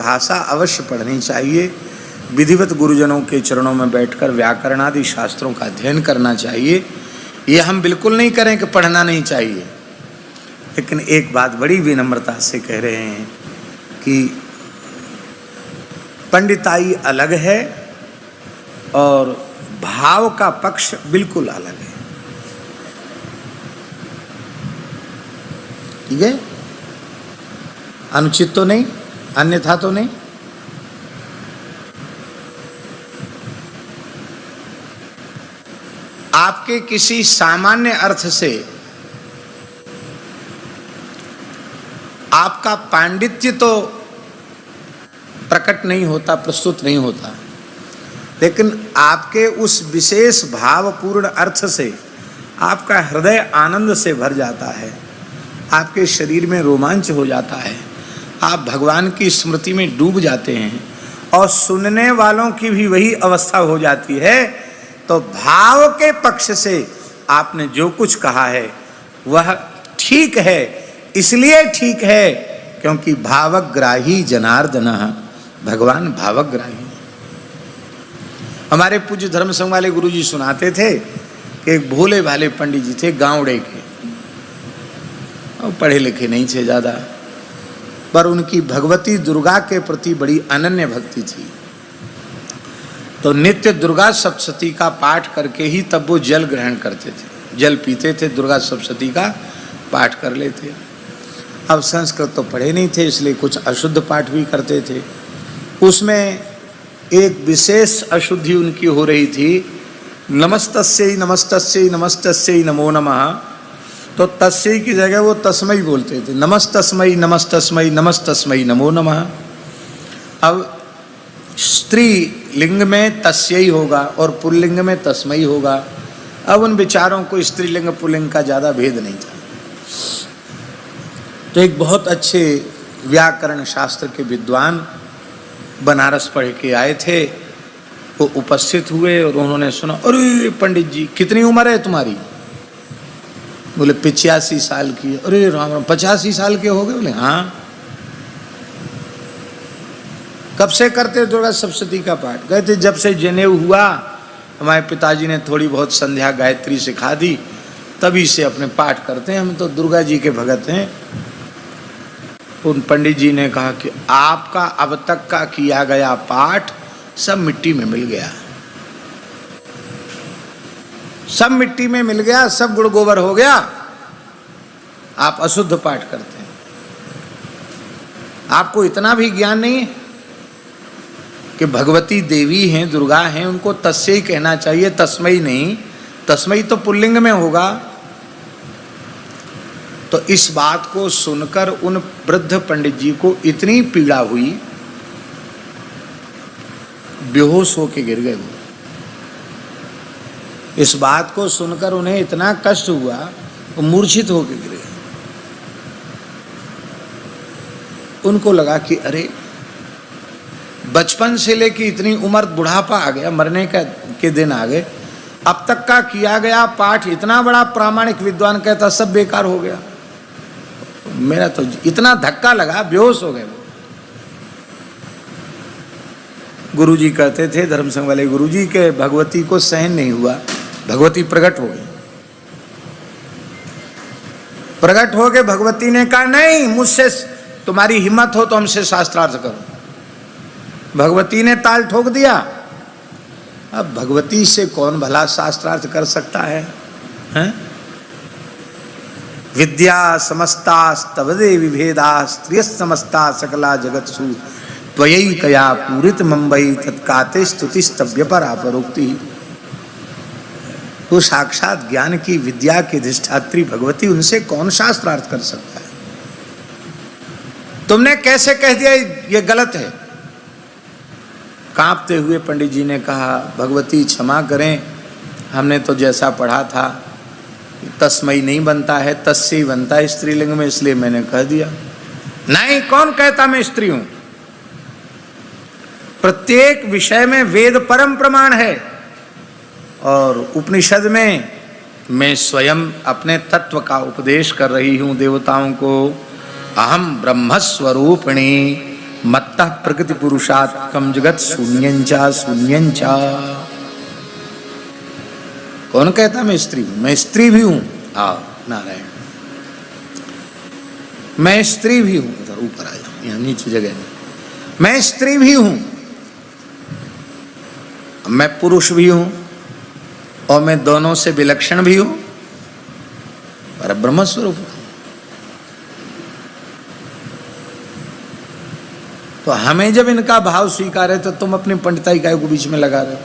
भाषा अवश्य पढ़नी चाहिए। विधिवत गुरुजनों के चरणों में बैठकर व्याकरण आदि शास्त्रों का अध्ययन करना चाहिए। ये हम बिल्कुल नहीं करें कि पढ़ना नहीं चाहिए, लेकिन एक बात बड़ी विनम्रता से कह रहे हैं कि पंडिताई अलग है और भाव का पक्ष बिल्कुल अलग है। ठीक है, अनुचित तो नहीं, अन्यथा तो नहीं। आपके किसी सामान्य अर्थ से आपका पांडित्य तो प्रकट नहीं होता, प्रस्तुत नहीं होता, लेकिन आपके उस विशेष भावपूर्ण अर्थ से आपका हृदय आनंद से भर जाता है, आपके शरीर में रोमांच हो जाता है, आप भगवान की स्मृति में डूब जाते हैं और सुनने वालों की भी वही अवस्था हो जाती है। तो भाव के पक्ष से आपने जो कुछ कहा है वह ठीक है, इसलिए ठीक है क्योंकि भावग्राही जनार्दन, भगवान भावग्राही। हमारे पूज्य धर्म संघ वाले गुरु जी सुनाते थे कि एक भोले भाले पंडित जी थे गाँवड़े के, और पढ़े लिखे नहीं थे ज़्यादा, पर उनकी भगवती दुर्गा के प्रति बड़ी अनन्य भक्ति थी। तो नित्य दुर्गा सप्तशती का पाठ करके ही तब वो जल ग्रहण करते थे, जल पीते थे, दुर्गा सप्तशती का पाठ कर लेते। अब संस्कृत तो पढ़े नहीं थे, इसलिए कुछ अशुद्ध पाठ भी करते थे। उसमें एक विशेष अशुद्धि उनकी हो रही थी, नमस्तस्यै नमस्तस्यै नमस्तस्यै नमो नमः। तो तस्मै की जगह वो तस्मै बोलते थे, नमस्तस्मै नमस्तस्मै नमस्तस्मै नमो नमः। अब स्त्री लिंग में तस्यै होगा और पुल्लिंग में तस्मै होगा। अब उन विचारों को स्त्रीलिंग पुल्लिंग का ज़्यादा भेद नहीं था। तो एक बहुत अच्छे व्याकरण शास्त्र के विद्वान बनारस पढ़ के आए थे, वो उपस्थित हुए और उन्होंने सुना, अरे पंडित जी कितनी उम्र है तुम्हारी? बोले 85 साल की। अरे राम राम, 85 साल के हो गए? बोले हाँ। कब से करते दुर्गा सप्तशती का पाठ? कहते जब से जनेऊ हुआ, हमारे पिताजी ने थोड़ी बहुत संध्या गायत्री सिखा दी, तभी से अपने पाठ करते हैं, हम तो दुर्गा जी के भगत हैं। उन पंडित जी ने कहा कि आपका अब तक का किया गया पाठ सब मिट्टी में मिल गया, सब मिट्टी में मिल गया, सब गुड़ गोबर हो गया, आप अशुद्ध पाठ करते हैं। आपको इतना भी ज्ञान नहीं है कि भगवती देवी हैं, दुर्गा हैं, उनको तस्मै कहना चाहिए, तस्मै नहीं। तस्मै तो पुल्लिंग में होगा। तो इस बात को सुनकर उन वृद्ध पंडित जी को इतनी पीड़ा हुई, बेहोश होके गिर गए वो। इस बात को सुनकर उन्हें इतना कष्ट हुआ, वो मूर्छित होके गिर गए। उनको लगा कि अरे बचपन से लेके इतनी उम्र, बुढ़ापा आ गया, मरने के दिन आ गए, अब तक का किया गया पाठ इतना बड़ा प्रामाणिक विद्वान कहता सब बेकार हो गया। मेरा तो इतना धक्का लगा, बेहोश हो गए वो। गुरुजी कहते थे, धर्म संघ वाले गुरुजी के भगवती को सहन नहीं हुआ, भगवती प्रकट हो गई। प्रकट हो गए, भगवती ने कहा नहीं, मुझसे तुम्हारी हिम्मत हो तो हमसे शास्त्रार्थ करो। भगवती ने ताल ठोक दिया। अब भगवती से कौन भला शास्त्रार्थ कर सकता है, हैं? विद्या समस्तास्तवदे विभेदा स्त्रिय समस्ता सकला जगत्सु त्वयि कया पूरित मुंबई तत्काते स्तुति स्तव्य परा परोक्ति। वो साक्षात ज्ञान की विद्या की अधिष्ठात्री भगवती, उनसे कौन शास्त्रार्थ कर सकता है? तुमने कैसे कह दिया ये गलत है? कांपते हुए पंडित जी ने कहा, भगवती क्षमा करें, हमने तो जैसा पढ़ा था तस्मै नहीं बनता है, तस्मै बनता है स्त्रीलिंग में, इसलिए मैंने कह दिया। नहीं, कौन कहता मैं स्त्री हूं? प्रत्येक विषय में वेद परम प्रमाण है और उपनिषद में मैं स्वयं अपने तत्व का उपदेश कर रही हूं देवताओं को। अहम ब्रह्मस्वरूपिणी मत्तः प्रकृति पुरुषात्मकं जगत शून्यंचा शून्यंचा। कौन कहता मैं स्त्री हूं? मैं स्त्री भी हूं। आओ नारायण, मैं स्त्री भी हूं। इधर ऊपर आ जाओ, यहां नीचे जगह नहीं। मैं स्त्री भी हूं, मैं पुरुष भी हूं, और मैं दोनों से विलक्षण भी हूं, पर ब्रह्म स्वरूप हूं। तो हमें जब इनका भाव स्वीकार है तो तुम अपनी पंडिताई काय को बीच में लगा रहे हो?